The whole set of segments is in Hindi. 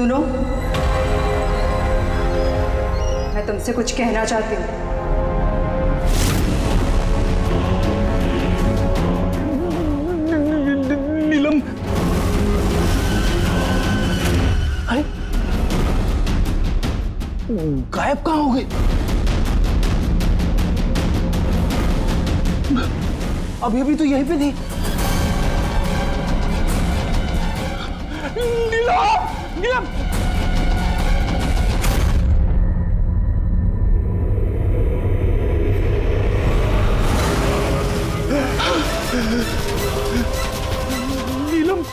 सुनो, मैं तुमसे कुछ कहना चाहती हूँ। नीलम, अरे गायब कहाँ हो गई? अभी तो यहीं पे थी। नीलम, नीलम, नीलम,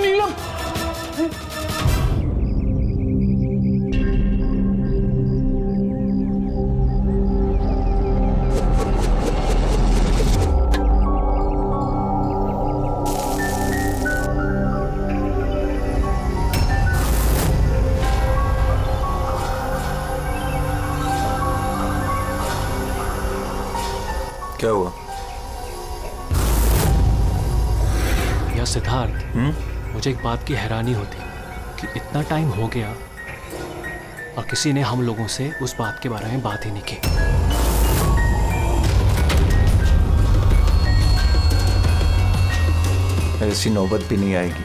नीलम, क्या हुआ? या सिद्धार्थ, मुझे एक बात की हैरानी होती कि इतना टाइम हो गया और किसी ने हम लोगों से उस बात के बारे में बात ही नहीं की। ऐसी नौबत भी नहीं आएगी।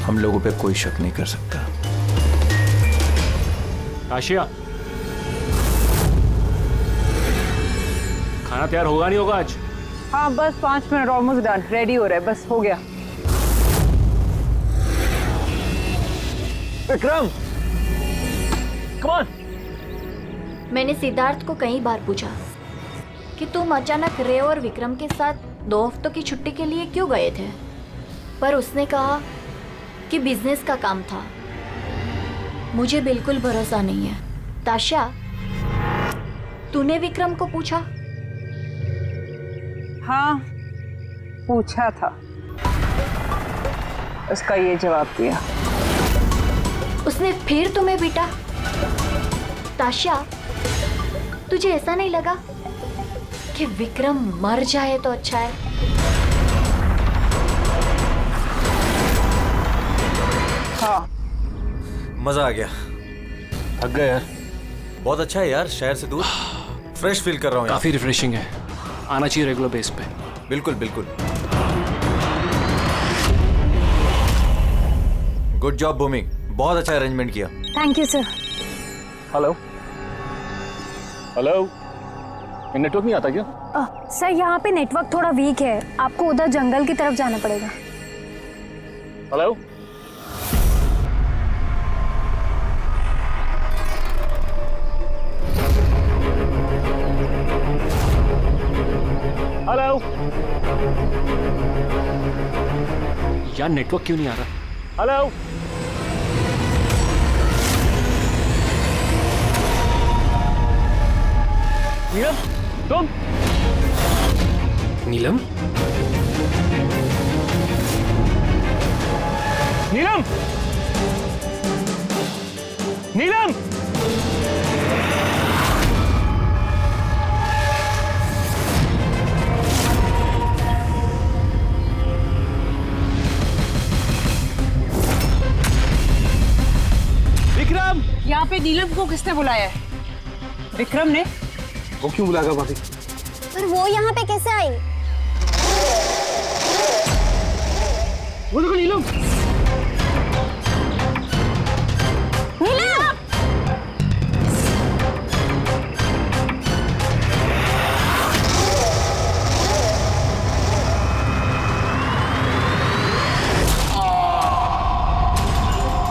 हम लोगों पे कोई शक नहीं कर सकता। आशिया, खाना तैयार होगा नहीं होगा आज? हाँ बस 5 मिनट, ऑलमोस्ट डन, रेडी हो रहा है, बस हो गया। Vikram, come on. मैंने सिद्धार्थ को कई बार पूछा कि तुम अचानक रे और विक्रम के साथ 2 हफ्तों की छुट्टी के लिए क्यों गए थे, पर उसने कहा कि बिजनेस का काम था। मुझे बिल्कुल भरोसा नहीं है। ताशा, तूने विक्रम को पूछा? हाँ पूछा था, उसका ये जवाब दिया। उसने फिर तुम्हें पीटा? ताशा, तुझे ऐसा नहीं लगा कि विक्रम मर जाए तो अच्छा है? हाँ। मजा आ गया। थक गए यार। बहुत अच्छा है यार, शहर से दूर फ्रेश फील कर रहा हूँ। काफी रिफ्रेशिंग है, आना चाहिए रेगुलर बेस पे। बिल्कुल बिल्कुल। गुड जॉब भूमि, बहुत अच्छा अरेंजमेंट किया। Thank you sir. Hello hello, network नहीं आता क्या? सर यहाँ पे नेटवर्क थोड़ा वीक है, आपको उधर जंगल की तरफ जाना पड़ेगा। हेलो, हेलो यार नेटवर्क क्यों नहीं आ रहा? हेलो, नीलम, तुम? नीलम, नीलम, नीलम, विक्रम! यहाँ पे नीलम को किसने बुलाया है? विक्रम ने। वो क्यों बुलाएगा भाभी? पर वो यहाँ पे कैसे आई? वो देखो नीलम। नीलम!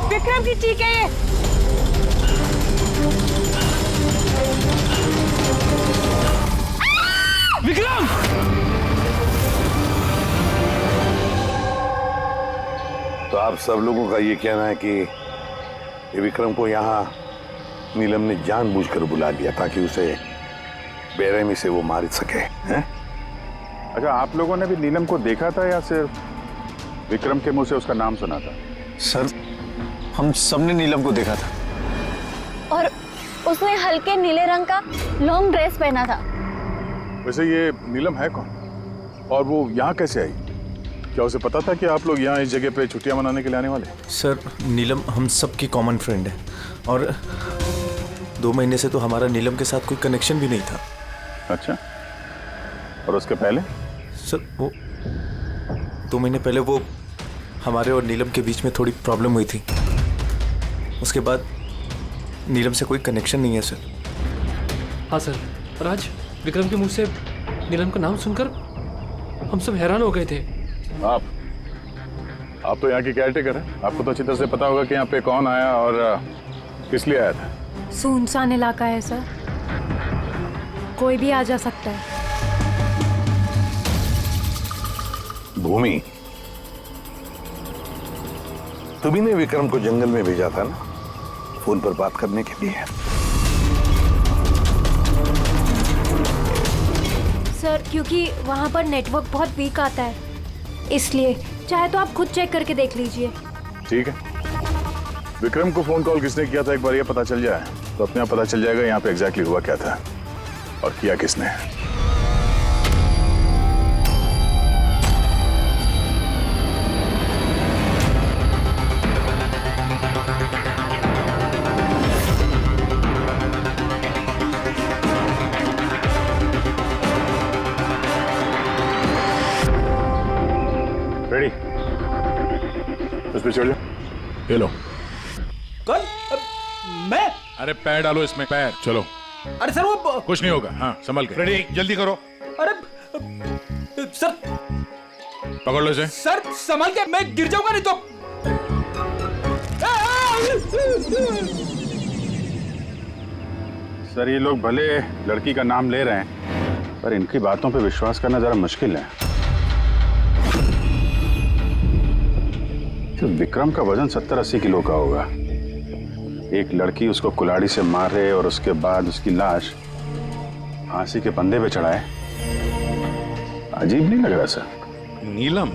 विक्रम की ठीक है ये। विक्रम! तो आप सब लोगों का ये कहना है कि ये विक्रम को यहाँ नीलम ने जानबूझकर बुला लिया ताकि उसे बेरहमी से वो मार सके, हैं? अच्छा, आप लोगों ने भी नीलम को देखा था या सिर्फ विक्रम के मुंह से उसका नाम सुना था? सर, हम सबने नीलम को देखा था। और उसने हल्के नीले रंग का लॉन्ग ड्रेस पहना था। वैसे ये नीलम है कौन और वो यहाँ कैसे आई? क्या उसे पता था कि आप लोग यहाँ इस जगह पे छुट्टियां मनाने के लिए आने वाले? सर नीलम हम सबकी कॉमन फ्रेंड है और 2 महीने से तो हमारा नीलम के साथ कोई कनेक्शन भी नहीं था। अच्छा, और उसके पहले? सर वो 2 महीने पहले वो हमारे और नीलम के बीच में थोड़ी प्रॉब्लम हुई थी। उसके बाद नीलम से कोई कनेक्शन नहीं है सर। हाँ सर, राज, विक्रम के मुंह से नीलम का नाम सुनकर हम सब हैरान हो गए थे। आप तो यहाँ की केयरटेकर हैं, आपको तो अच्छी तरह से पता होगा कि यहाँ पे कौन आया और किस लिए आया था। सुनसान इलाका है सर, कोई भी आ जा सकता है। भूमि, तुम्ही ने विक्रम को जंगल में भेजा था ना, फोन पर बात करने के लिए? सर क्योंकि वहाँ पर नेटवर्क बहुत वीक आता है, इसलिए। चाहे तो आप खुद चेक करके देख लीजिए। ठीक है, विक्रम को फोन कॉल किसने किया था एक बार ये पता चल जाए तो अपने आप पता चल जाएगा यहाँ पे एग्जैक्टली हुआ क्या था और किया किसने। रेडी? उस पे चढ़ जाओ। ये लो। कौन? मैं? अरे पैर डालो इसमें, पैर। चलो। अरे सर वो कुछ नहीं होगा। हाँ, संभल के। रेडी, जल्दी करो। अरे सर, पकड़ लो इसे। सर संभाल के, मैं गिर जाऊंगा नहीं तो। सर ये लोग भले लड़की का नाम ले रहे हैं पर इनकी बातों पे विश्वास करना जरा मुश्किल है। विक्रम का वजन 70-80 किलो का होगा। एक लड़की उसको कुल्हाड़ी से मारे और उसके बाद उसकी लाश फांसी के फंदे पे चढ़ाए, अजीब नहीं लग रहा सर? नीलम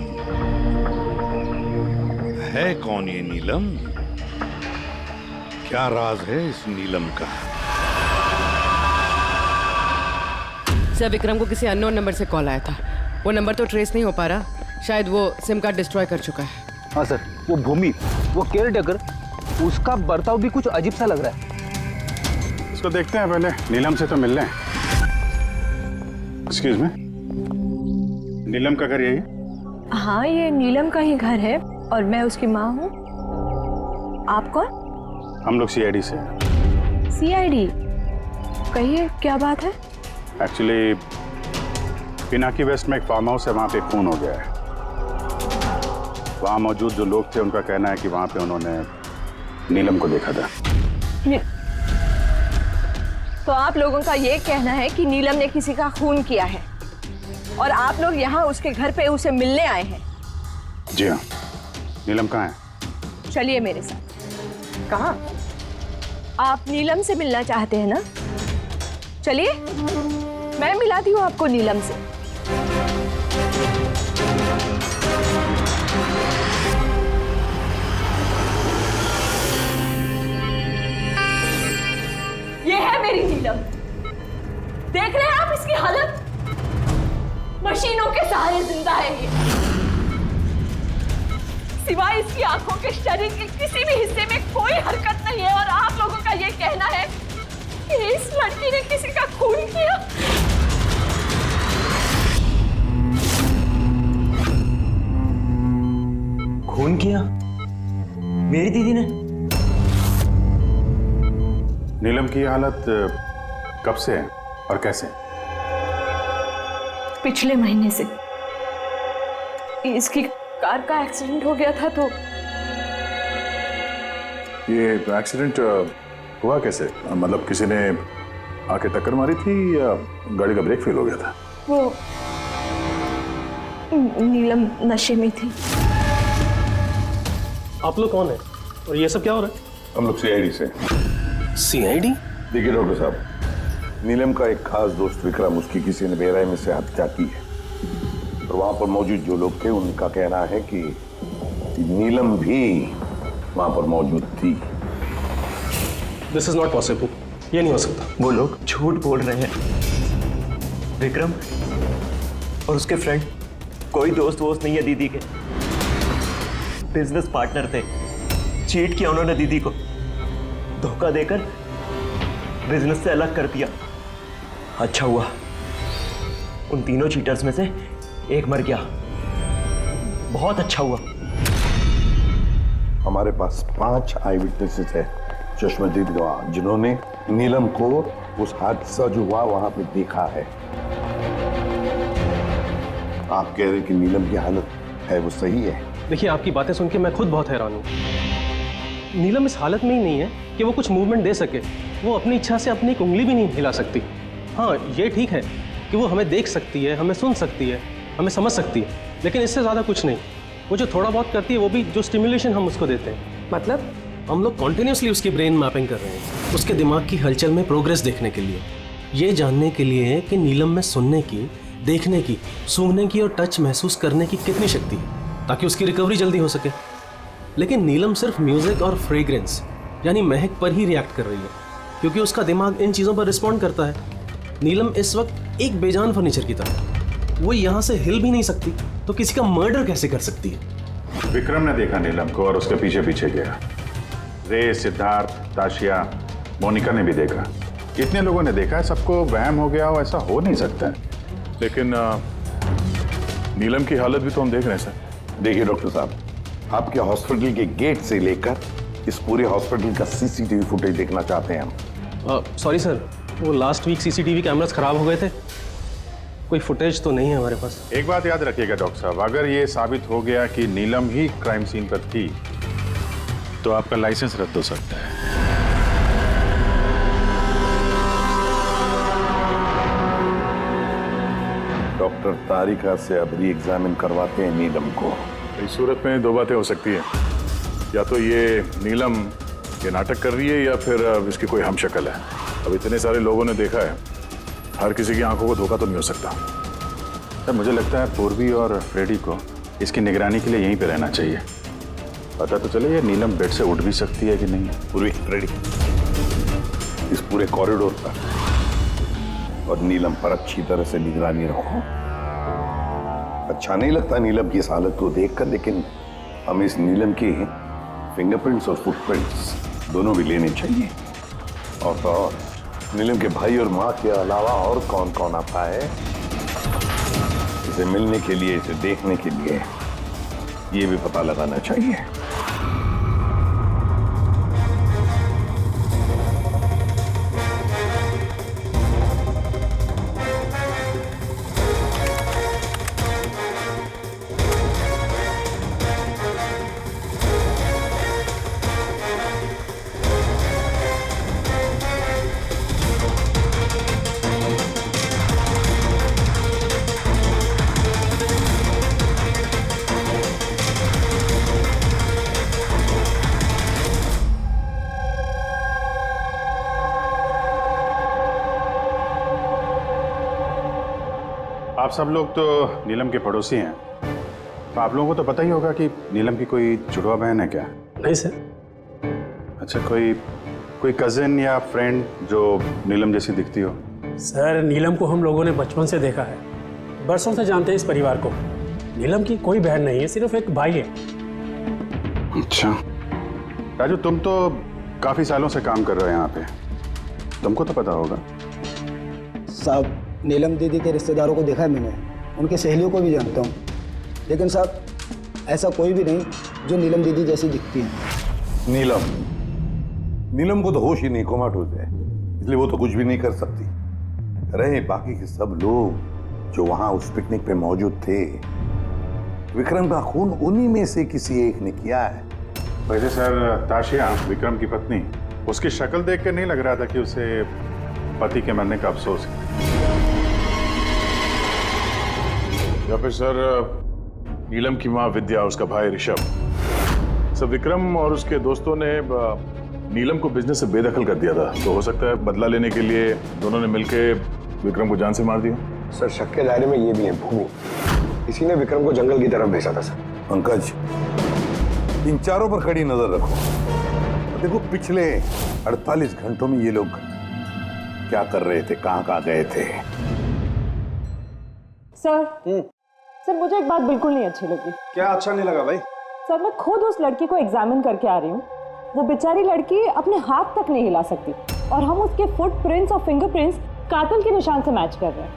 है कौन ये नीलम? क्या राज है इस नीलम का? सर विक्रम को किसी अननोन नंबर से कॉल आया था। वो नंबर तो ट्रेस नहीं हो पा रहा, शायद वो सिम कार्ड डिस्ट्रॉय कर चुका है। हाँ सर, वो भूमि, वो केयरटेकर, उसका बर्ताव भी कुछ अजीब सा लग रहा है। इसको देखते हैं पहले, नीलम से तो मिल रहे हैं। एक्सक्यूज मी, नीलम का घर यही? हाँ, ये नीलम का ही घर है और मैं उसकी माँ हूँ। आप कौन? हम लोग CID से। CID? कहिए क्या बात है? एक्चुअली पिनाकी वेस्ट में एक फार्म हाउस है, वहाँ पे खून हो गया है। वहाँ मौजूद जो लोग थे उनका कहना है कि वहाँ पे उन्होंने नीलम को देखा था। तो आप लोगों का ये कहना है कि नीलम ने किसी का खून किया है और आप लोग यहाँ उसके घर पे उसे मिलने आए हैं? जी हाँ। नीलम कहाँ है? चलिए मेरे साथ। कहाँ? आप नीलम से मिलना चाहते हैं ना? चलिए, मैं मिलाती हूँ आपको नीलम से। ये है मेरी नीलम। देख रहे हैं आप इसकी हालत? मशीनों के सहारे जिंदा है ये। सिवाय इसकी आंखों के शरीर के किसी भी हिस्से में कोई हरकत नहीं है और आप लोगों का ये कहना है कि इस लड़की ने किसी का खून किया। खून किया? मेरी दीदी ने? नीलम की हालत कब से है और कैसे? पिछले महीने से। इसकी कार का एक्सीडेंट हो गया था। तो ये एक्सीडेंट हुआ कैसे? मतलब किसी ने आके टक्कर मारी थी या गाड़ी का ब्रेक फेल हो गया था? वो नीलम नशे में थी। आप लोग कौन है और ये सब क्या हो रहा है? हम लोग CID से। CID? देखिए डॉक्टर साहब, नीलम का एक खास दोस्त विक्रम, उसकी किसी ने बेरहमी से हत्या की है और वहां पर मौजूद जो लोग थे उनका कहना है कि नीलम भी वहां पर मौजूद थी। दिस इज नॉट पॉसिबल, ये नहीं हो सकता। वो लोग झूठ बोल रहे हैं। विक्रम और उसके फ्रेंड कोई दोस्त वोस्त नहीं है दीदी के, बिजनेस पार्टनर थे। चीट किया उन्होंने दीदी को, धोखा देकर बिजनेस से अलग कर दिया। अच्छा हुआ उन तीनों चीटर्स में से एक मर गया, बहुत अच्छा हुआ। हमारे पास 5 आई विटनेसेस है, चश्मदीद गवाह, जिन्होंने नीलम को उस हादसा जो हुआ वहां पे देखा है। आप कह रहे हैं कि नीलम की हालत है वो सही है? देखिए, आपकी बातें सुन के मैं खुद बहुत हैरान हूँ। नीलम इस हालत में ही नहीं है कि वो कुछ मूवमेंट दे सके। वो अपनी इच्छा से अपनी एक उंगली भी नहीं हिला सकती। हाँ, ये ठीक है कि वो हमें देख सकती है, हमें सुन सकती है, हमें समझ सकती है, लेकिन इससे ज़्यादा कुछ नहीं। वो जो थोड़ा बहुत करती है वो भी जो स्टिमुलेशन हम उसको देते हैं। मतलब हम लोग कॉन्टिन्यूसली उसकी ब्रेन मैपिंग कर रहे हैं, उसके दिमाग की हलचल में प्रोग्रेस देखने के लिए, ये जानने के लिए कि नीलम में सुनने की, देखने की, सूंघने की और टच महसूस करने की कितनी शक्ति है, ताकि उसकी रिकवरी जल्दी हो सके। लेकिन नीलम सिर्फ म्यूजिक और फ्रेग्रेंस यानी महक पर ही रिएक्ट कर रही है, क्योंकि उसका दिमाग इन चीज़ों पर रिस्पॉन्ड करता है। नीलम इस वक्त एक बेजान फर्नीचर की तरह, वो यहाँ से हिल भी नहीं सकती, तो किसी का मर्डर कैसे कर सकती है? विक्रम ने देखा नीलम को और उसके पीछे पीछे गया। रे, सिद्धार्थ, ताशिया, मोनिका ने भी देखा। कितने लोगों ने देखा है, सबको वहम हो गया हो, ऐसा हो नहीं सकता है। लेकिन नीलम की हालत भी तो हम देख रहे हैं सर। देखिए डॉक्टर साहब, आपके हॉस्पिटल के गेट से लेकर इस पूरे हॉस्पिटल का सीसीटीवी फुटेज देखना चाहते हैं हम। सॉरी सर, वो लास्ट वीक सीसीटीवी कैमरास खराब हो गए थे, कोई फुटेज तो नहीं है हमारे पास। एक बात याद रखिएगा डॉक्टर साहब, अगर ये साबित हो गया कि नीलम ही क्राइम सीन पर थी, तो आपका लाइसेंस रद्द हो सकता है। डॉक्टर तारिका से अब री एग्जामिन करवाते हैं नीलम को। इस सूरत में 2 बातें हो सकती हैं, या तो ये नीलम ये नाटक कर रही है या फिर इसकी कोई हमशक्ल है। अब इतने सारे लोगों ने देखा है, हर किसी की आंखों को धोखा तो नहीं हो सकता। सर मुझे लगता है पूर्वी और फ्रेडी को इसकी निगरानी के लिए यहीं पे रहना चाहिए। पता तो चले ये नीलम बेड से उठ भी सकती है कि नहीं। पूर्वी, फ्रेडी, इस पूरे कॉरिडोर पर और नीलम पर अच्छी तरह से निगरानी रखो। अच्छा नहीं लगता नीलम की इस हालत को देखकर, लेकिन हमें इस नीलम की फिंगरप्रिंट्स और फुटप्रिंट्स दोनों भी लेने चाहिए। और तो और नीलम के भाई और माँ के अलावा और कौन कौन आता है इसे मिलने के लिए, इसे देखने के लिए, ये भी पता लगाना चाहिए। आप सब लोग तो नीलम के पड़ोसी हैं, तो आप लोगों को तो पता ही होगा कि नीलम की कोई जुड़वा बहन है क्या? नहीं सर। अच्छा, कोई कजिन या फ्रेंड जो नीलम जैसी दिखती हो? सर, नीलम को हम लोगों ने बचपन से देखा है, बरसों से जानते हैं इस परिवार को। नीलम की कोई बहन नहीं है, सिर्फ एक भाई है। अच्छा राजू, तुम तो काफी सालों से काम कर रहे हो यहाँ पे, तुमको तो पता होगा। साहब, नीलम दीदी के रिश्तेदारों को देखा है मैंने, उनके सहेलियों को भी जानता हूँ, लेकिन साहब ऐसा कोई भी नहीं जो नीलम दीदी जैसी दिखती है। नीलम को तो होश ही नहीं, कोमाटोज है, इसलिए वो तो कुछ भी नहीं कर सकती। रहे बाकी के सब लोग जो वहां उस पिकनिक पे मौजूद थे, विक्रम का खून उन्हीं में से किसी एक ने किया है। वैसे सर, ताशिया विक्रम की पत्नी, उसकी शक्ल देख कर नहीं लग रहा था कि उसे पति के मरने का अफसोस है। या फिर सर नीलम की माँ विद्या, उसका भाई ऋषभ, सर विक्रम और उसके दोस्तों ने नीलम को बिजनेस से बेदखल कर दिया था, तो हो सकता है बदला लेने के लिए दोनों ने मिलकर विक्रम को जान से मार दिया। सर, शक के दायरे में ये भी है भूमि, इसी ने विक्रम को जंगल की तरफ भेजा था। सर पंकज, इन चारों पर कड़ी नजर रखो। देखो पिछले 48 घंटों में ये लोग क्या कर रहे थे, कहाँ कहाँ गए थे। सर सर मुझे एक बात बिल्कुल नहीं अच्छी लगी। क्या अच्छा नहीं लगा भाई? सर मैं खुद उस लड़की को एग्जामिन करके आ रही हूँ, वो बेचारी लड़की अपने हाथ तक नहीं हिला सकती और हम उसके फुटप्रिंट्स और फिंगरप्रिंट्स कातिल के निशान से मैच कर रहे हैं।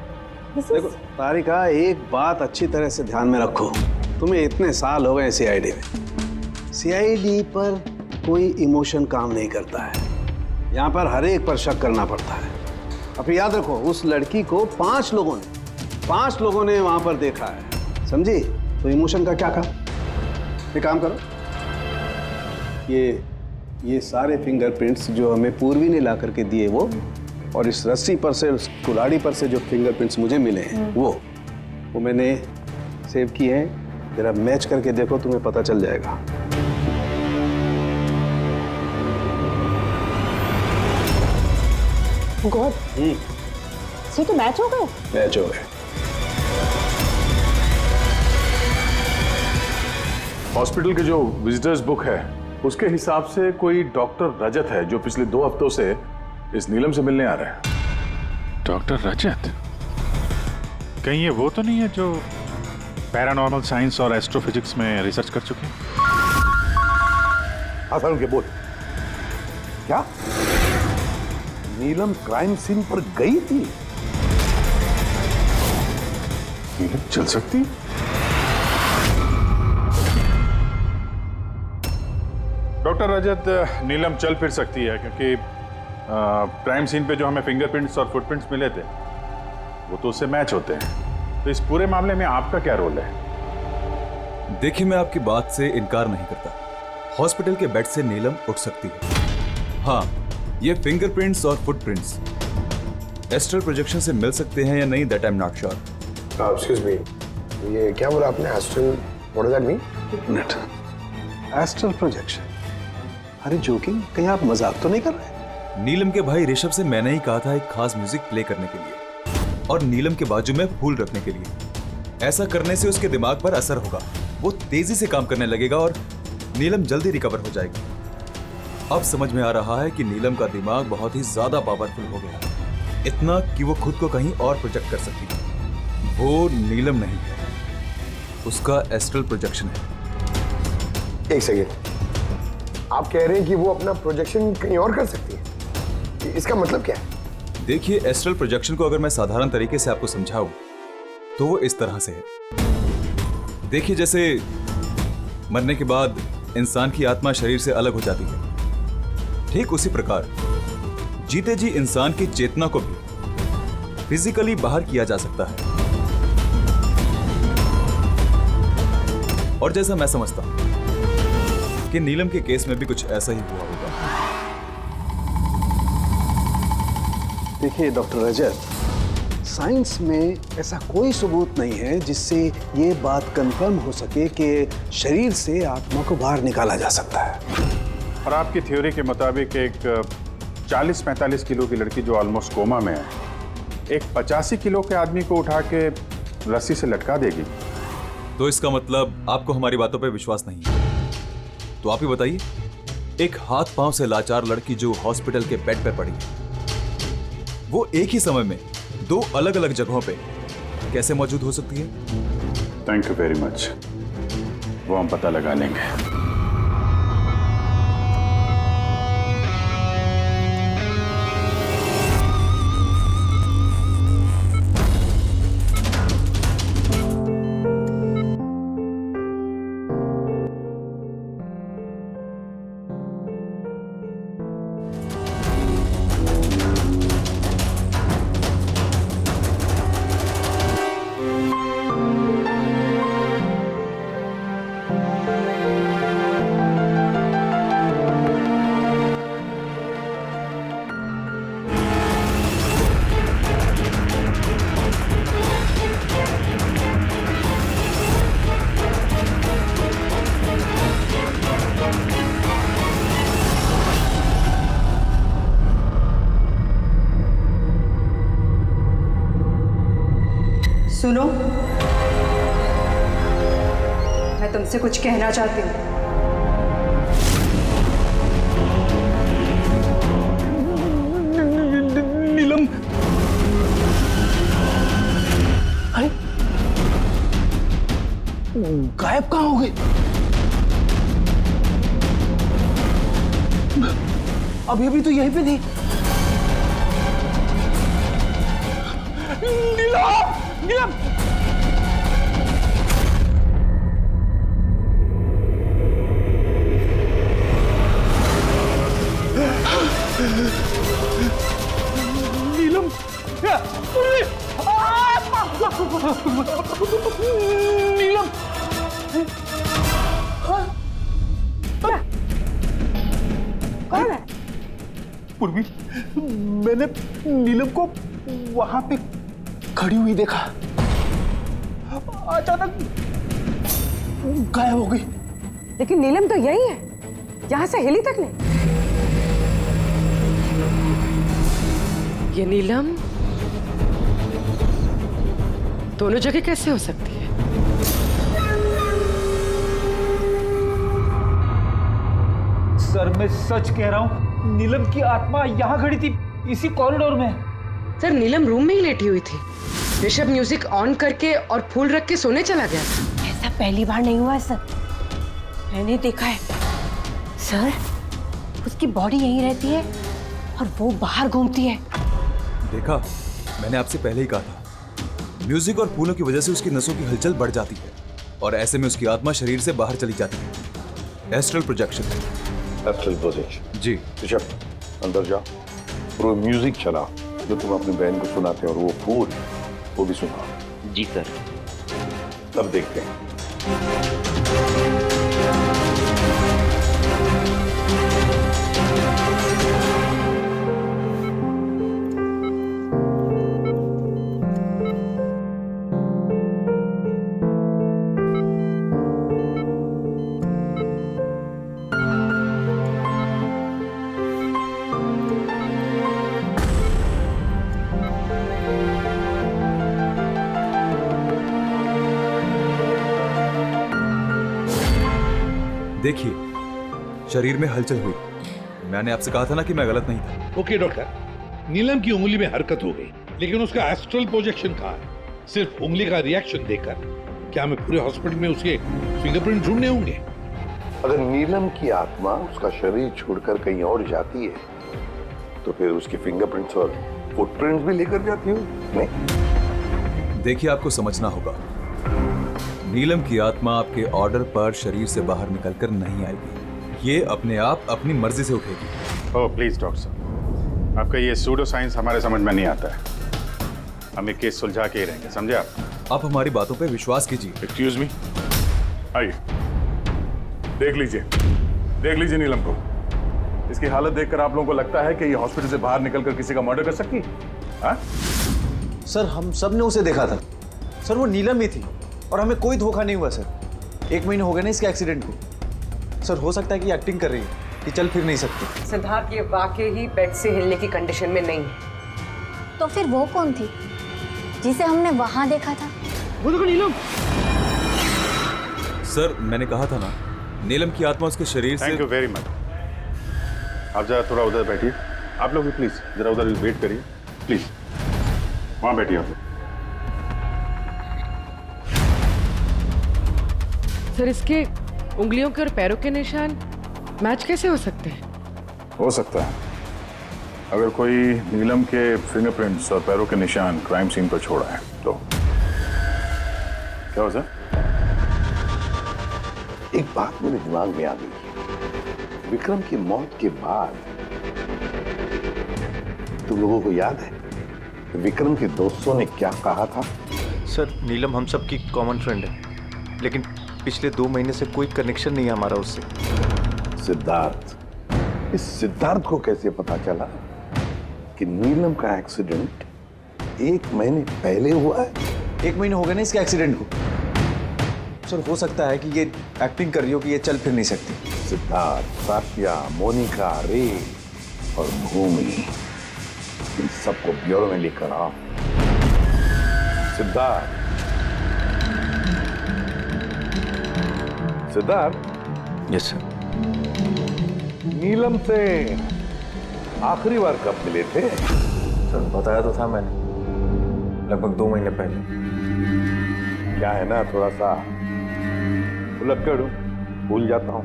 देखो तारिका, एक बात अच्छी तरह से ध्यान में रखो, तुम्हें इतने साल हो गए सीआईडी में। सीआईडी पर कोई इमोशन काम नहीं करता है, यहाँ पर हर एक पर शक करना पड़ता है। अब याद रखो, उस लड़की को 5 लोगों ने वहां पर देखा है, समझी? तो इमोशन का क्या काम? एक काम करो, ये सारे फिंगरप्रिंट्स जो हमें पूर्वी ने ला करके दिए वो, और इस रस्सी पर से, उस कुल्हाड़ी पर से जो फिंगरप्रिंट्स मुझे मिले हैं वो मैंने सेव किए हैं। जरा मैच करके देखो, तुम्हें पता चल जाएगा। गॉड, सही तो मैच हो गए? मैच हो गए। हॉस्पिटल की जो विजिटर्स बुक है उसके हिसाब से कोई डॉक्टर रजत है जो पिछले 2 हफ्तों से इस नीलम से मिलने आ रहा है। डॉक्टर रजत? कहीं ये वो तो नहीं है जो पैरानॉर्मल साइंस और एस्ट्रोफिजिक्स में रिसर्च कर चुके हैं? आसान के बोल, क्या नीलम क्राइम सीन पर गई थी? नीलम चल सकती? डॉक्टर रजत, नीलम चल फिर सकती है क्योंकि क्राइम सीन पे जो हमें फिंगरप्रिंट्स और फुटप्रिंट्स मिले थे वो तो उससे मैच होते हैं। तो इस पूरे मामले में आपका क्या रोल है? देखिए, मैं आपकी बात से इनकार नहीं करता। हॉस्पिटल के बेड से नीलम उठ सकती है। हाँ, ये फिंगरप्रिंट्स और फुटप्रिंट्स एस्ट्रल प्रोजेक्शन से मिल सकते हैं या नहीं, that I am not sure. Excuse me, ये क्या बोला आपने? Astral, what does that mean? Astral projection? अरे जोकिंग, कहीं आप मजाक तो नहीं कर रहे? नीलम के भाई ऋषभ से मैंने ही कहा था एक खास म्यूजिक प्ले करने के लिए और नीलम के बाजू में फूल रखने के लिए। ऐसा करने से उसके दिमाग पर असर होगा, वो तेजी से काम करने लगेगा और नीलम जल्दी रिकवर हो जाएगी। अब समझ में आ रहा है कि नीलम का दिमाग बहुत ही ज्यादा पावरफुल हो गया, इतना कि वो खुद को कहीं और प्रोजेक्ट कर सकती है। वो नीलम नहीं है, उसका एस्ट्रल प्रोजेक्शन है। एक सेकेंड, आप कह रहे हैं कि वो अपना प्रोजेक्शन कहीं और कर सकती है? इसका मतलब क्या है? देखिए, एस्ट्रल प्रोजेक्शन को अगर मैं साधारण तरीके से आपको समझाऊं तो वो इस तरह से है। देखिए, जैसे मरने के बाद इंसान की आत्मा शरीर से अलग हो जाती है, ठीक उसी प्रकार जीते जी इंसान की चेतना को भी फिजिकली बाहर किया जा सकता है। और जैसा मैं समझता हूं कि नीलम के केस में भी कुछ ऐसा ही हुआ होगा। देखिए डॉक्टर रजत, साइंस में ऐसा कोई सबूत नहीं है जिससे ये बात कंफर्म हो सके कि शरीर से आत्मा को बाहर निकाला जा सकता है। और आपकी थ्योरी के मुताबिक एक 40-45 किलो की लड़की जो ऑलमोस्ट कोमा में है, एक 85 किलो के आदमी को उठा के रस्सी से लटका देगी। तो इसका मतलब आपको हमारी बातों पे विश्वास नहीं है? तो आप ही बताइए, एक हाथ पांव से लाचार लड़की जो हॉस्पिटल के बेड पे पड़ी है, वो एक ही समय में 2 अलग अलग जगहों पे कैसे मौजूद हो सकती है? थैंक यू वेरी मच, वो हम पता लगा लेंगे। सुनो, मैं तुमसे कुछ कहना चाहती हूँ। नीलम, गायब कहाँ हो गए? अभी तो यहीं पे थी। नीलम! नीलम! नीलम! नीलम! कौन है? पूर्वी, मैंने नीलम को वहां पे खड़ी हुई देखा, अचानक गायब हो गई। लेकिन नीलम तो यही है, यहाँ से हिली तक नहीं। ये नीलम दोनों जगह कैसे हो सकती है? सर मैं सच कह रहा हूँ, नीलम की आत्मा यहाँ खड़ी थी, इसी कॉरिडोर में। सर नीलम रूम में ही लेटी हुई थी। ऋषभ म्यूजिक ऑन करके और फूल रख के सोने चला गया था। ऐसा पहली बार नहीं हुआ है सर, मैंने देखा है सर। उसकी बॉडी यहीं रहती है और वो बाहर घूमती है। देखा, मैंने आपसे पहले ही कहा था, म्यूजिक और फूलों की वजह से उसकी नसों की हलचल बढ़ जाती है और ऐसे में उसकी आत्मा शरीर से बाहर चली जाती है। Astral projection. Astral projection. जी। ऋषभ, अंदर जाओ। वो म्यूजिक चला जो तुम अपनी बहन को सुनाते हो, और वो फूल वो भी सुनाओ। जी सर। तब देखते हैं। देखिए, शरीर में हलचल हुई। मैंने आपसे कहा था ना कि मैं गलत नहीं था। ओके डॉक्टर, नीलम की उंगली में हरकत हो गई, लेकिन उसका एस्ट्रल प्रोजेक्शन कहाँ है? सिर्फ उंगली का रिएक्शन देखकर क्या हमें पूरे हॉस्पिटल में उसके फिंगरप्रिंट ढूंढने होंगे? अगर नीलम की आत्मा उसका शरीर छोड़कर कहीं और जाती है, तो फिर उसके फिंगरप्रिंट्स और फुटप्रिंट्स भी लेकर जाती हो? नहीं। देखिए, आपको समझना होगा, नीलम की आत्मा आपके ऑर्डर पर शरीर से बाहर निकलकर नहीं आएगी। ये अपने आप अपनी मर्जी से उठेगी। ओह प्लीज डॉक्टर साहब, आपका ये सूडो साइंस हमारे समझ में नहीं आता है। हम ये केस सुलझा के ही रहेंगे, समझे आप हमारी बातों पे विश्वास कीजिए। एक्सक्यूज मी, आइए देख लीजिए नीलम को। इसकी हालत देखकर आप लोगों को लगता है कि ये हॉस्पिटल से बाहर निकलकर किसी का मर्डर कर सकती है? हाँ? सर हम सब ने उसे देखा था सर, वो नीलम ही थी और हमें कोई धोखा नहीं हुआ सर। 1 महीने हो गए ना इसके एक्सीडेंट को। सर हो सकता है कि एक्टिंग कर रही है, कि चल फिर नहीं सकती। सिद्धार्थ, ये वाकई ही बेड से हिलने की कंडीशन में नहीं है। तो फिर वो कौन थी जिसे हमने वहां देखा था? वो देखो नीलम। सर मैंने कहा था ना, नीलम की आत्मा उसके शरीर से। Thank you very much. आप जरा थोड़ा उधर बैठिए। आप लोग भी प्लीज जरा उधर वेट करिए, प्लीज वहां बैठिए आप लोग। सर इसके उंगलियों के और पैरों के निशान मैच कैसे हो सकते हैं? हो सकता है, अगर कोई नीलम के फिंगरप्रिंट्स और पैरों के निशान क्राइम सीन पर छोड़ा है तो। क्या हो सर? एक बात मेरे दिमाग में आ गई। विक्रम की मौत के बाद तुम लोगों को याद है विक्रम के दोस्तों ने क्या कहा था? सर नीलम हम सबकी कॉमन फ्रेंड है, लेकिन पिछले 2 महीने से कोई कनेक्शन नहीं है हमारा उससे। सिद्धार्थ, इस सिद्धार्थ को कैसे पता चला कि नीलम का एक्सीडेंट 1 महीने पहले हुआ है? 1 महीने हो गए ना इसके एक्सीडेंट को। सर हो सकता है कि ये एक्टिंग कर रही हो कि ये चल फिर नहीं सकती। सिद्धार्थ, साफिया, मोनिका, रे और भूमि, इन सबको ब्यूरो में लेकर आओ। सिद्धार्थ, सिद्धार्थ। Yes sir. नीलम से आखिरी बार कब मिले थे? सर बताया तो था मैंने, लगभग 2 महीने पहले। क्या है ना, थोड़ा सा भुलक्कड़ हूं, भूल जाता हूं।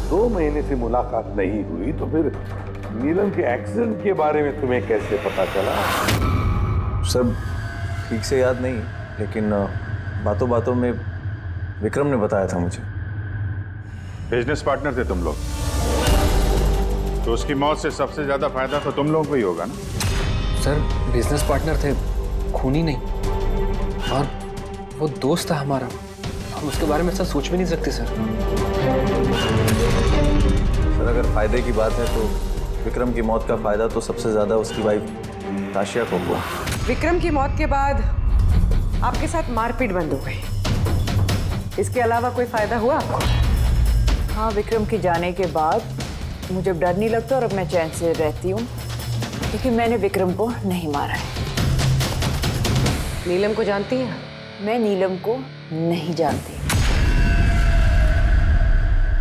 2 महीने से मुलाकात नहीं हुई तो फिर नीलम के एक्सीडेंट के बारे में तुम्हें कैसे पता चला? सब ठीक से याद नहीं, लेकिन बातों बातों में विक्रम ने बताया था मुझे। बिजनेस पार्टनर थे तुम लोग, तो उसकी मौत से सबसे ज्यादा फायदा तो तुम लोगों को ही होगा ना? सर बिजनेस पार्टनर थे, खूनी नहीं। और वो दोस्त था हमारा, हम उसके बारे में ऐसा सोच भी नहीं सकते सर। सर अगर फायदे की बात है तो विक्रम की मौत का फायदा तो सबसे ज्यादा उसकी वाइफ ताशिया को हुआ। विक्रम की मौत के बाद आपके साथ मारपीट बंद हो गई, इसके अलावा कोई फायदा हुआ आपको? हाँ, विक्रम के जाने के बाद मुझे अब डर नहीं लगता और अब मैं चैन से रहती हूँ, क्योंकि मैंने विक्रम को नहीं मारा है। नीलम को जानती हैं? मैं नीलम को नहीं जानती।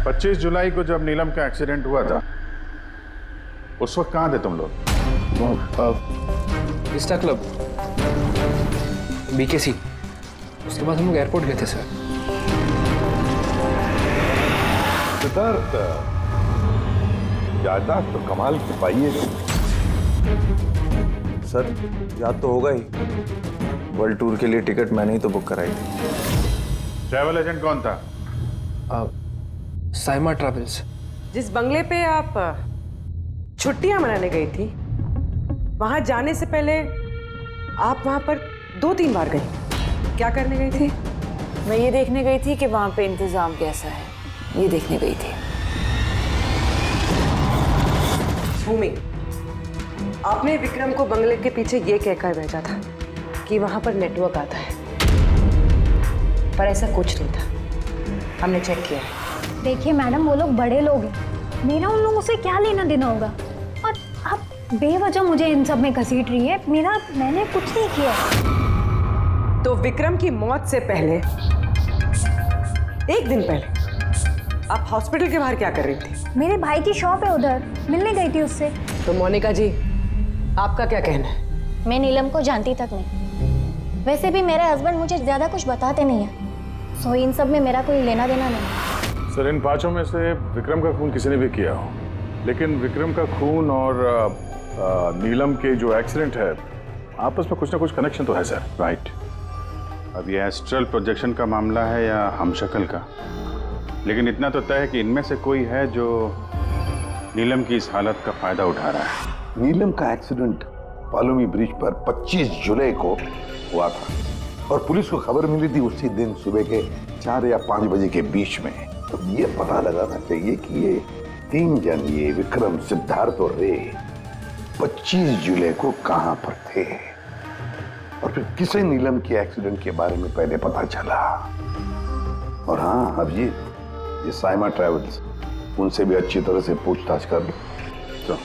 25 जुलाई को जब नीलम का एक्सीडेंट हुआ था, उस वक्त कहाँ थे तुम लोग? Vista club, BKC। उसके बाद हम लोग एयरपोर्ट गए थे सर। सिद्धार्थ, याददाश्त तो कमाल की पाई है। सर याद तो होगा ही, वर्ल्ड टूर के लिए टिकट मैंने ही तो बुक कराई थी। ट्रैवल एजेंट कौन था? साइमा ट्रैवल्स। जिस बंगले पे आप छुट्टियां मनाने गई थी, वहां जाने से पहले आप वहां पर 2-3 बार गई। क्या करने गई थी? मैं ये देखने गई थी कि वहाँ पे इंतजाम कैसा है, ये देखने गई थी। भूमि, आपने विक्रम को बंगले के पीछे ये कहकर भेजा था कि वहां पर नेटवर्क आता है, पर ऐसा कुछ नहीं था। हमने चेक किया है। देखिए मैडम, वो लोग बड़े लोग हैं, मेरा उन लोगों से क्या लेना देना होगा? और आप बेवजह मुझे इन सब में घसीट रही है। मैंने कुछ नहीं किया। तो विक्रम की मौत से पहले, 1 दिन पहले, आप हॉस्पिटल के बाहर क्या कर रही थी? मेरे भाई की शॉप है, उधर मिलने गई थी उससे। तो मोनिका जी, आपका क्या कहना है? मैं नीलम को जानती तक नहीं। वैसे भी मेरे हस्बैंड मुझे ज्यादा कुछ बताते नहीं है, सो इन सब में मेरा कोई लेना देना नहीं। सर इन 5 में से विक्रम का खून किसी ने भी किया हो, लेकिन विक्रम का खून और नीलम के जो एक्सीडेंट है, आपस में कुछ ना कुछ कनेक्शन तो है सर, राइट? अब ये एस्ट्रल प्रोजेक्शन का मामला है या हमशक्ल का, लेकिन इतना तो तय है कि इनमें से कोई है जो नीलम की इस हालत का फायदा उठा रहा है। नीलम का एक्सीडेंट पालोमी ब्रिज पर 25 जुलाई को हुआ था और पुलिस को खबर मिली थी उसी दिन सुबह के 4 या 5 बजे के बीच में। तो ये पता लगाना चाहिए कि ये 3 जन, ये विक्रम, सिद्धार्थ और रे, 25 जुलाई को कहां पर थे और फिर किसे नीलम के एक्सीडेंट के बारे में पहले पता चला। और हाँ, अब ये साइमा ट्रैवल्स, उनसे भी अच्छी तरह से पूछताछ कर लो।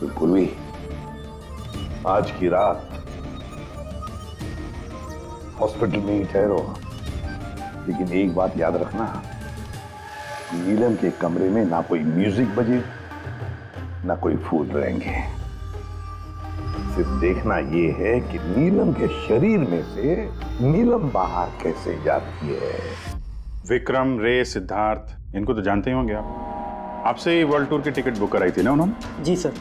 तो पूर्वी, आज की रात हॉस्पिटल में ही ठहरो, लेकिन एक बात याद रखना, नीलम के कमरे में ना कोई म्यूजिक बजे, ना कोई फूल रहेंगे। सिर्फ देखना ये है कि नीलम के शरीर में से नीलम बाहर कैसे जाती है। विक्रम, रे, सिद्धार्थ, इनको तो जानते ही होंगे आप। आपसे ही वर्ल्ड टूर की टिकट बुक कराई थी ना उन्होंने? जी सर।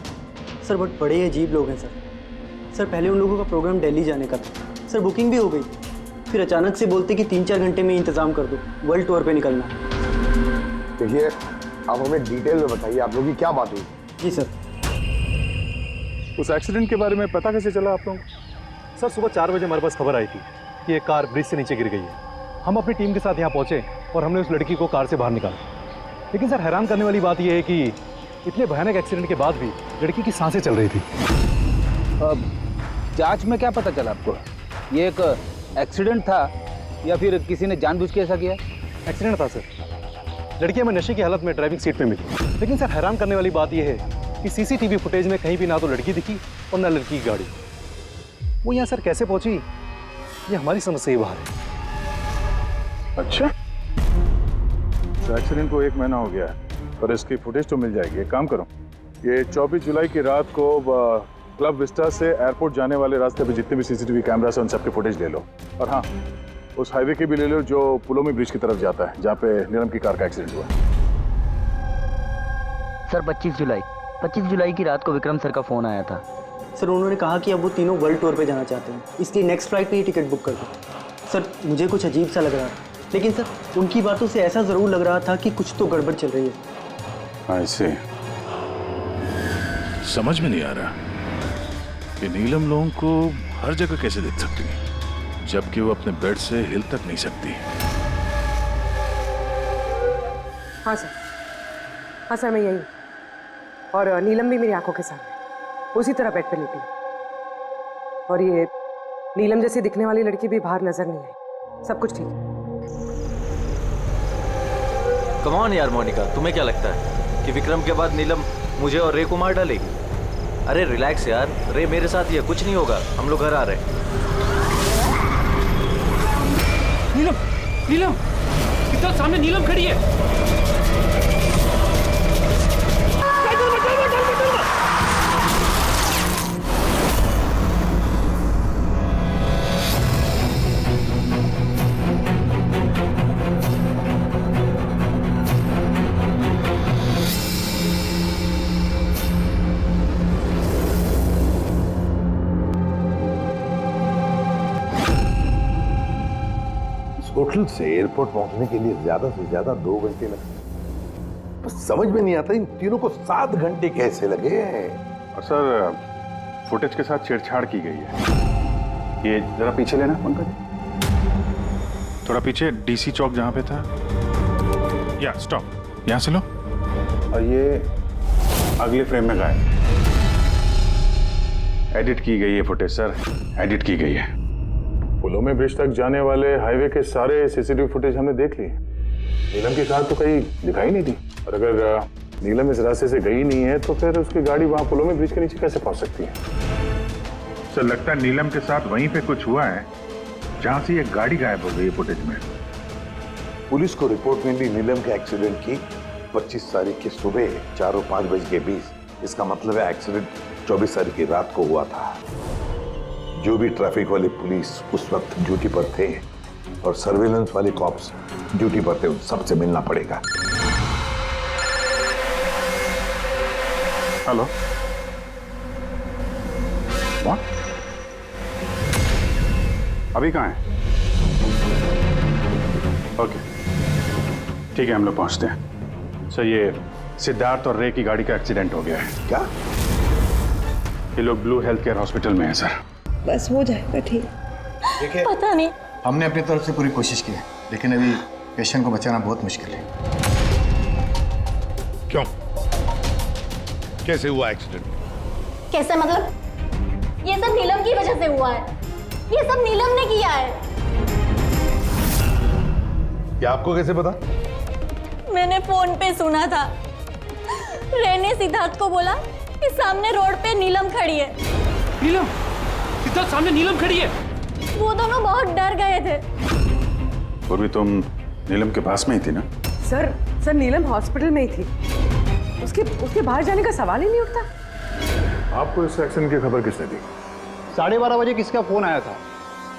सर बहुत बड़े अजीब लोग हैं सर। सर पहले उन लोगों का प्रोग्राम दिल्ली जाने का था सर, बुकिंग भी हो गई, फिर अचानक से बोलते कि 3-4 घंटे में इंतजाम कर दो, वर्ल्ड टूर पे निकलना। देखिए, आप हमें डिटेल में बताइए, आप लोगों की क्या बात हुई? जी सर। उस एक्सीडेंट के बारे में पता कैसे चला आप लोगों को? सर सुबह 4 बजे हमारे पास खबर आई थी कि एक कार ब्रिज से नीचे गिर गई है। हम अपनी टीम के साथ यहाँ पहुँचे और हमने उस लड़की को कार से बाहर निकाला। लेकिन सर हैरान करने वाली बात यह है कि इतने भयानक एक्सीडेंट के बाद भी लड़की की सांसें चल रही थी। जांच में क्या पता चला आपको? ये एक एक्सीडेंट था या फिर किसी ने जानबूझ के ऐसा किया? एक्सीडेंट था सर। लड़की हमें नशे की हालत में ड्राइविंग सीट पे मिली। लेकिन सर हैरान करने वाली बात यह है कि सीसीटीवी फुटेज में कहीं भी ना तो लड़की दिखी और ना लड़की की गाड़ी। वो यहाँ सर कैसे पहुंची, ये हमारी समझ से ही बाहर है। अच्छा, तो एक्सीडेंट को 1 महीना हो गया है, पर इसकी फुटेज तो मिल जाएगी। एक काम करो, ये 24 जुलाई की रात को क्लब विस्टा से एयरपोर्ट जाने वाले रास्ते पे जितने भी सीसीटीवी कैमरास हैं उन सबके फुटेज ले लो। और हाँ, उस हाईवे के भी ले लो जो पुलोमी ब्रिज की तरफ जाता है, जहाँ पे नीलम की कार का एक्सीडेंट हुआ। सर 25 जुलाई की रात को विक्रम सर का फ़ोन आया था। सर उन्होंने कहा कि अब वो तीनों वर्ल्ड टूर पे जाना चाहते हैं, इसलिए नेक्स्ट फ्लाइट पे ही टिकट बुक कर दो। सर मुझे कुछ अजीब सा लग रहा था, लेकिन सर उनकी बातों से ऐसा ज़रूर लग रहा था कि कुछ तो गड़बड़ चल रही है। ऐसे समझ में नहीं आ रहा कि नीलम लोगों को हर जगह कैसे देख सकती है, जबकि वो अपने बेड से हिल तक नहीं सकती। हाँ सर मैं यही, और नीलम भी मेरी आंखों के सामने उसी तरह बेड पे लेटी है। और ये नीलम जैसी दिखने वाली लड़की भी बाहर नजर नहीं आई। सब कुछ ठीक है। कम ऑन यार मोनिका, तुम्हें क्या लगता है कि विक्रम के बाद नीलम मुझे और रे को मार डालेगी? अरे रिलैक्स यार, रे मेरे साथ ही है, कुछ नहीं होगा, हम लोग घर आ रहे हैं। नीलम इधर सामने नीलम खड़ी है। होटल से एयरपोर्ट पहुंचने के लिए ज्यादा से ज्यादा 2 घंटे लगे। बस समझ में नहीं आता इन तीनों को 7 घंटे कैसे लगे। और सर फुटेज के साथ छेड़छाड़ की गई है। ये जरा पीछे लेना पंकज, थोड़ा पीछे, डीसी चौक जहां पे था। या स्टॉप, यहां से लो। और ये अगले फ्रेम में गायब। एडिट की गई है फुटेज सर, एडिट की गई है। पुलोमी ब्रिज तक जाने वाले हाईवे के सारे सीसीटीवी फुटेज हमने देख लिए। नीलम की कार तो कहीं दिखाई नहीं दी, और अगर नीलम इस रास्ते से गई नहीं है तो फिर उसकी गाड़ी वहां पुलोमी ब्रिज के नीचे कैसे पहुंच सकती है? सर लगता है नीलम के साथ वहीं पे कुछ हुआ है जहां से ये गाड़ी गायब हो गई है फुटेज में। पुलिस को रिपोर्ट मिली नीलम के एक्सीडेंट की 25 तारीख की सुबह 4 और 5 बजे के बीच। इसका मतलब है एक्सीडेंट 24 तारीख की रात को हुआ था। जो भी ट्रैफिक वाले पुलिस उस वक्त ड्यूटी पर थे और सर्विलेंस वाले कॉप्स ड्यूटी पर थे, उन सबसे मिलना पड़ेगा। हेलो, कौन? अभी कहाँ है? ओके ठीक है, हम लोग पहुंचते हैं। सर ये सिद्धार्थ और रे की गाड़ी का एक्सीडेंट हो गया है। क्या? ये लोग ब्लू हेल्थ केयर हॉस्पिटल में हैं सर। बस हो जाएगा ठीक। देखिए पता नहीं, हमने अपनी तरफ से पूरी कोशिश की है, लेकिन अभी पेशेंट को बचाना बहुत मुश्किल है। क्यों? कैसे हुआ एक्सीडेंट? कैसे मतलब? ये सब नीलम की वजह से हुआ है। ये सब नीलम ने किया है। क्या आपको कैसे पता? मैंने फोन पे सुना था। रे ने सिद्धार्थ को बोला कि सामने रोड पे नीलम खड़ी है। नीलम, सिद्धार्थ सामने नीलम खड़ी है। वो दोनों बहुत डर गए थे। और भी तुम नीलम के पास में ही थी ना? सर नीलम हॉस्पिटल में ही थी। उसके बाहर जाने का सवाल ही नहीं उठता। आपको इस एक्सीडेंट की खबर किसने दी? 12:30 बजे किसका फोन आया था,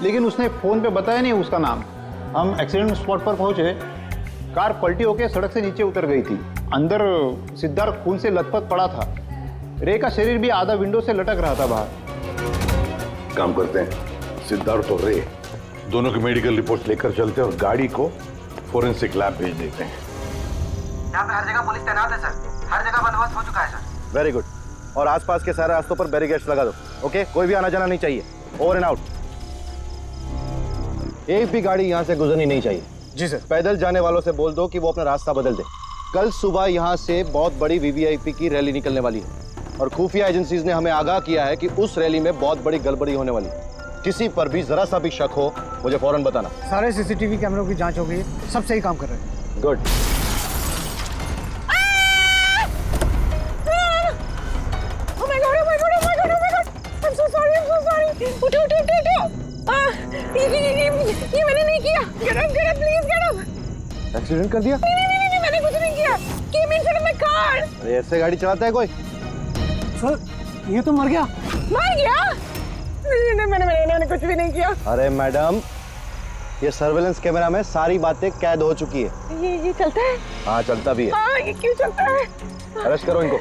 लेकिन उसने फोन पे बताया नहीं उसका नाम। हम एक्सीडेंट स्पॉट पर पहुंचे, कार पलटी होकर सड़क से नीचे उतर गई थी। अंदर सिद्धार्थ खून से लथपथ पड़ा था। रे का शरीर भी आधा विंडो से लटक रहा था बाहर। काम करते हैं, सिद्धार्थ और रे दोनों की मेडिकल रिपोर्ट लेकर चलते हैं और गाड़ी को फोरेंसिक लैब भेज देते हैं। यहाँ पे हर जगह पुलिस तैनात है सर, हर जगह बंदोबस्त हो चुका है सर। Very good. और आसपास के सारे रास्तों पर बैरिकेड्स लगा दो। ओके, कोई भी आना जाना नहीं चाहिए। Over and out. एक भी गाड़ी यहाँ से गुजरनी नहीं चाहिए। जी सर। पैदल जाने वालों से बोल दो कि वो अपना रास्ता बदल दे। कल सुबह यहाँ से बहुत बड़ी वीवीआईपी की रैली निकलने वाली है और खुफिया एजेंसीज ने हमें आगाह किया है कि उस रैली में बहुत बड़ी गड़बड़ी होने वाली है। किसी पर भी जरा सा भी शक हो मुझे फौरन बताना। सारे सीसीटीवी कैमरों की जांच हो गई, सब सही काम कर रहे हैं। गुड। ये मैंने नहीं किया। Get up, please get up। Accident कर दिया? नहीं, मैंने कुछ नहीं किया। Came in front of my car। अरे ऐसे गाड़ी चलाता है कोई? सर ये तो मर गया। मर गया? नहीं, मैंने कुछ भी नहीं किया। अरे मैडम, ये सर्वेलेंस कैमरा में सारी बातें कैद हो चुकी है। ये चलता है? हाँ चलता भी है। हाँ, ये क्यों चलता है? अरेस्ट करो इनको।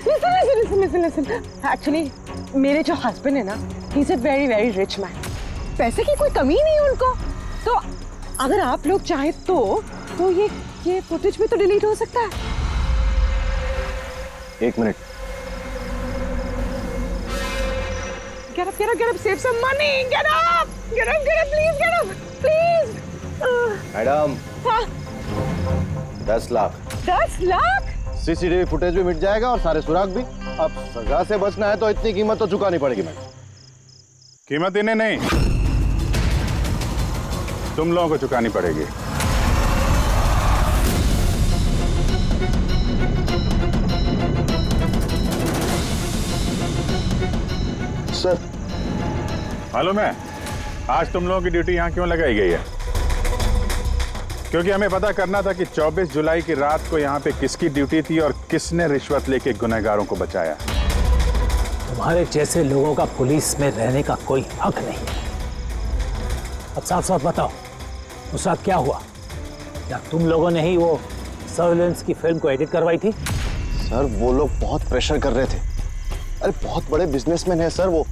लिसन। एक्चुअली मेरे जो हस्बैंड है ना, he is a very very rich man. पैसे की कोई कमी नहीं है उनको। तो अगर आप लोग चाहे तो ये फुटेज भी तो डिलीट हो सकता है। 1 minute. Get up, save some money. Get up, please, get up, please. Madam, हाँ, 10 लाख। 10 लाख? सीसीटीवी फुटेज भी मिट जाएगा और सारे सुराग भी। अब सजा से बचना है तो इतनी कीमत तो चुकानी पड़ेगी मैडम। कीमत इन्हें नहीं, तुम लोगों को चुकानी पड़ेगी। सर, मालूम है आज तुम लोगों की ड्यूटी यहां क्यों लगाई गई है? क्योंकि हमें पता करना था कि 24 जुलाई की रात को यहां पे किसकी ड्यूटी थी और किसने रिश्वत लेके गुनहगारों को बचाया। तुम्हारे जैसे लोगों का पुलिस में रहने का कोई हक नहीं है। अब साफ साफ बताओ, उस रात क्या हुआ? क्या तुम लोगों ने ही वो सर्वेलेंस की फिल्म को एडिट करवाई थी? सर, वो लोग बहुत प्रेशर कर रहे थे। अरे बहुत बड़े बिजनेसमैन है सर वो,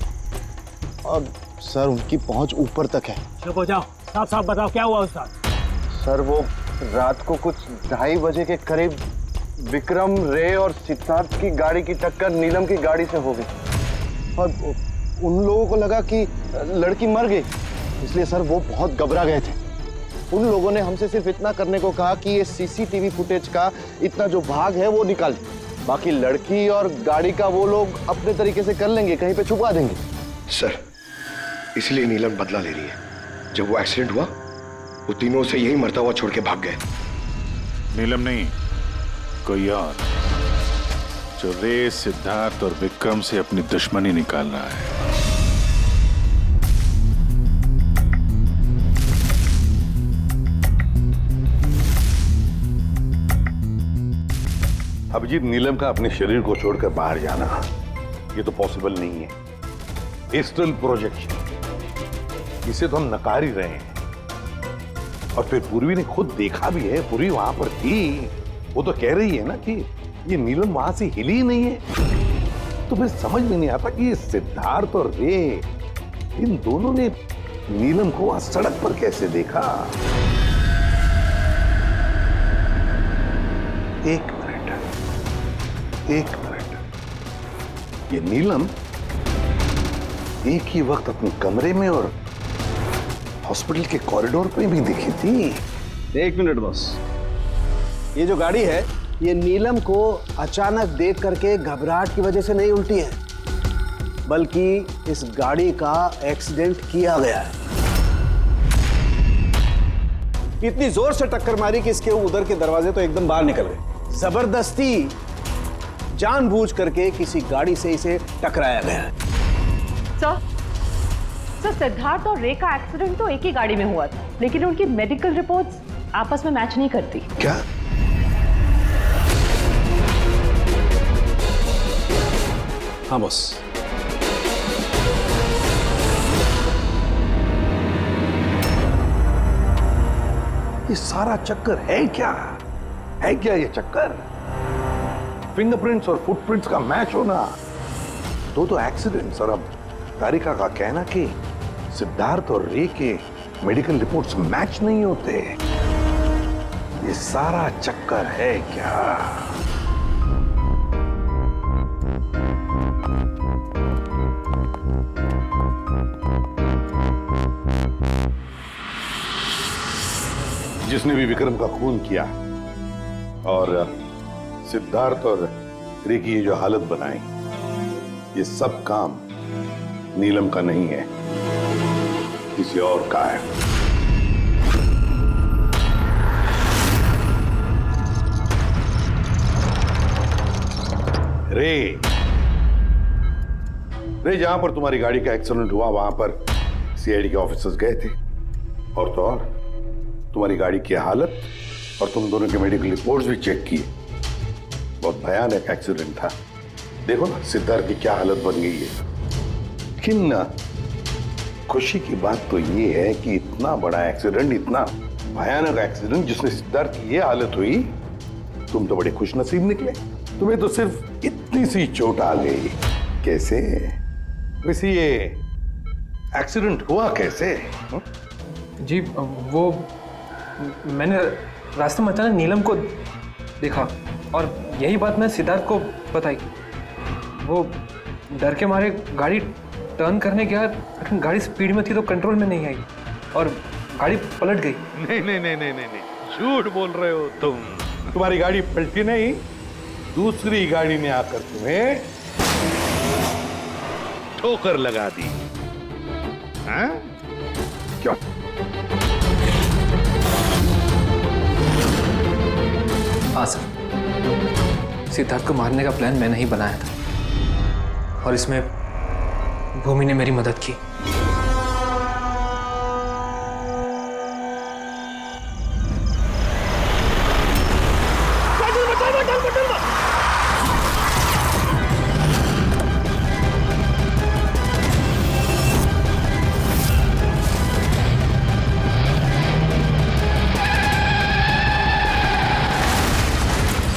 और सर उनकी पहुंच ऊपर तक है। चुप हो जाओ, साफ साफ बताओ क्या हुआ उस रात? सर, वो रात को कुछ 2:30 बजे के करीब विक्रम, रे और सिद्धार्थ की गाड़ी की टक्कर नीलम की गाड़ी से हो गई और उन लोगों को लगा कि लड़की मर गई, इसलिए सर वो बहुत घबरा गए थे। उन लोगों ने हमसे सिर्फ इतना करने को कहा कि ये सीसीटीवी फुटेज का इतना जो भाग है वो निकाल, बाकी लड़की और गाड़ी का वो लोग अपने तरीके से कर लेंगे, कहीं पे छुपा देंगे। सर, इसलिए नीलम बदला ले रही है। जब वो एक्सीडेंट हुआ वो तीनों से यही मरता हुआ छोड़ के भाग गए। नीलम नहीं, कोई और जो रे, सिद्धार्थ और विक्रम से अपनी दुश्मनी निकाल रहा है। अभिजीत, नीलम का अपने शरीर को छोड़कर बाहर जाना ये तो पॉसिबल नहीं है। एस्ट्रल प्रोजेक्शन, इसे तो हम नकार ही रहे हैं। और फिर पूर्वी ने खुद देखा भी है, पूर्वी वहां पर थी, वो तो कह रही है ना कि ये नीलम वहां से हिली ही नहीं है। तो फिर समझ में नहीं आता कि ये सिद्धार्थ और रे, इन दोनों ने नीलम को वहां सड़क पर कैसे देखा। एक मिनट, ये नीलम एक ही वक्त अपने कमरे में और हॉस्पिटल के कॉरिडोर पे भी दिखी थी। 1 मिनट बॉस, ये जो गाड़ी है ये नीलम को अचानक देख करके घबराहट की वजह से नहीं उल्टी है, बल्कि इस गाड़ी का एक्सीडेंट किया गया है। इतनी जोर से टक्कर मारी कि इसके उधर के दरवाजे तो एकदम बाहर निकल गए। जबरदस्ती जानबूझ करके किसी गाड़ी से इसे टकराया गया है। सर, सिद्धार्थ और रे का एक्सीडेंट तो एक ही गाड़ी में हुआ था, लेकिन उनकी मेडिकल रिपोर्ट्स आपस में मैच नहीं करती। क्या? हाँ बॉस। ये सारा चक्कर है क्या? है क्या ये चक्कर? फिंगरप्रिंट्स और फुटप्रिंट्स का मैच होना, दो एक्सीडेंट्स, और अब तारिका का कहना कि सिद्धार्थ और रे के मेडिकल रिपोर्ट्स मैच नहीं होते। ये सारा चक्कर है क्या? जिसने भी विक्रम का खून किया और सिद्धार्थ और रे की ये जो हालत बनाई, ये सब काम नीलम का नहीं है, किसी और का है। रे जहां पर तुम्हारी गाड़ी का एक्सीडेंट हुआ वहां पर सीआईडी के ऑफिसर्स गए थे, और तो और तुम्हारी गाड़ी की हालत और तुम दोनों के मेडिकल रिपोर्ट्स भी चेक किए। बहुत भयानक एक्सीडेंट था। देखो ना सिद्धार्थ की क्या हालत बन गई है। लेकिन खुशी की बात तो ये है कि इतना बड़ा एक्सीडेंट, इतना भयानक एक्सीडेंट जिसमें सिद्धार्थ की ये हालत हुई, तुम तो बड़े खुशनसीब निकले। तुम्हें तो सिर्फ इतनी सी चोट आ गई। कैसे? वैसे ये एक्सीडेंट हुआ कैसे? जी वो मैंने रास्ते में अचानक नीलम को देखा और यही बात मैं सिद्धार्थ को बताई। वो डर के मारे गाड़ी टर्न करने गया, लेकिन गाड़ी स्पीड में थी तो कंट्रोल में नहीं आई और गाड़ी पलट गई। नहीं नहीं नहीं नहीं नहीं, झूठ बोल रहे हो तुम। तुम्हारी गाड़ी पलटी नहीं, दूसरी गाड़ी ने आकर तुम्हें ठोकर लगा दी। हाँ? क्यों? हाँ सर, सिद्धार्थ को मारने का प्लान मैंने ही बनाया था और इसमें भूमि ने मेरी मदद की।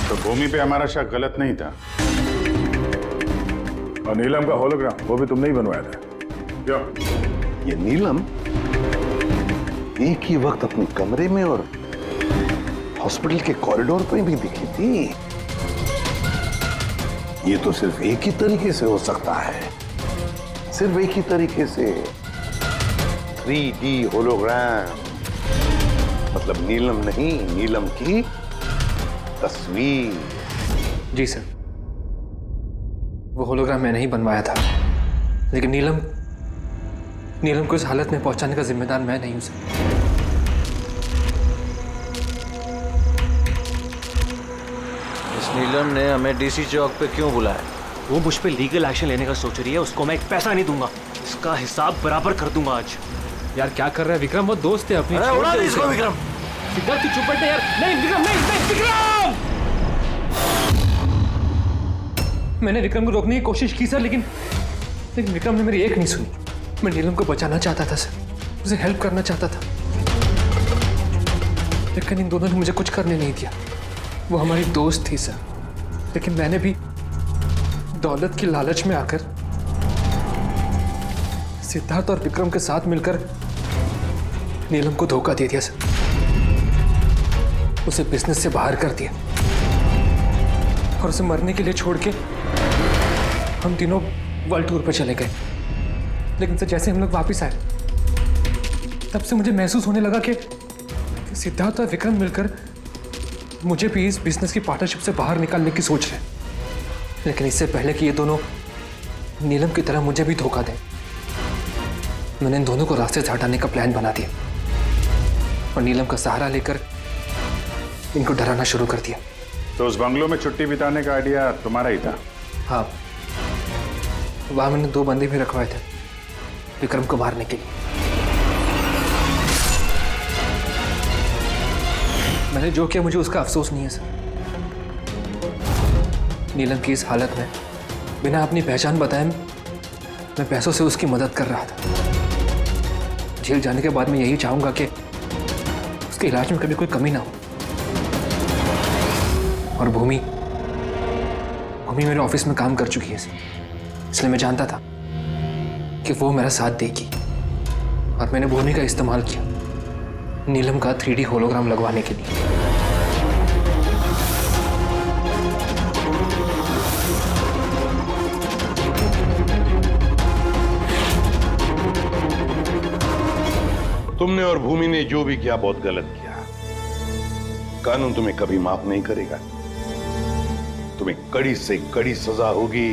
तो भूमि पे हमारा शक गलत नहीं था और नीलम का होलोग्राम वो भी तुमने ही बनवाया था। क्यों? ये नीलम एक ही वक्त अपने कमरे में और हॉस्पिटल के कॉरिडोर पर भी दिखी थी। ये तो सिर्फ एक ही तरीके से हो सकता है, सिर्फ एक ही तरीके से। 3D होलोग्राम मतलब नीलम नहीं, नीलम की तस्वीर। जी सर, वो होलोग्राम मैंने ही बनवाया था, लेकिन नीलम को इस हालत में पहुंचाने का जिम्मेदार मैं नहीं हूं सर। इस नीलम ने हमें डीसी चौक पे क्यों बुलाया? वो मुझ पे लीगल एक्शन लेने का सोच रही है, उसको मैं एक पैसा नहीं दूंगा। इसका हिसाब बराबर कर दूंगा आज। यार क्या कर रहा है विक्रम? वो दोस्त है अपनी। अरे उड़ा दे इसको विक्रम। सिद्धार्थ तू चुप बैठ यार। नहीं विक्रम, नहीं विक्रम। मैंने विक्रम को रोकने की कोशिश की सर, लेकिन विक्रम ने मेरी एक नहीं सुनी। मैं नीलम को बचाना चाहता था सर, उसे हेल्प करना चाहता था, लेकिन इन दोनों ने मुझे कुछ करने नहीं दिया। वो हमारी दोस्त थी सर, लेकिन मैंने भी दौलत की लालच में आकर सिद्धार्थ और विक्रम के साथ मिलकर नीलम को धोखा दे दिया सर। उसे बिजनेस से बाहर कर दिया और उसे मरने के लिए छोड़ के हम तीनों वर्ल्ड टूर पर चले गए। लेकिन सर जैसे हम लोग वापस आए, तब से मुझे महसूस होने लगा कि सिद्धार्थ और विक्रम मिलकर मुझे भी इस बिजनेस की पार्टनरशिप से बाहर निकालने की सोच रहे हैं। लेकिन इससे पहले कि ये दोनों नीलम की तरह मुझे भी धोखा दें, मैंने इन दोनों को रास्ते से हटाने का प्लान बना दिया और नीलम का सहारा लेकर इनको डराना शुरू कर दिया। तो उस बंगलों में छुट्टी बिताने का आइडिया तुम्हारा ही था? हाँ, वहां मैंने 2 बंदे भी रखवाए थे विक्रम को मारने के लिए। मैंने जो किया मुझे उसका अफसोस नहीं है सर। नीलम की इस हालत में बिना अपनी पहचान बताए मैं पैसों से उसकी मदद कर रहा था। जेल जाने के बाद मैं यही चाहूंगा कि उसके इलाज में कभी कोई कमी ना हो। और भूमि मेरे ऑफिस में काम कर चुकी है, इसलिए मैं जानता था कि वो मेरा साथ देगी और मैंने भूमि का इस्तेमाल किया नीलम का 3D होलोग्राम लगवाने के लिए। तुमने और भूमि ने जो भी किया बहुत गलत किया। कानून तुम्हें कभी माफ नहीं करेगा। तुम्हें कड़ी से कड़ी सजा होगी।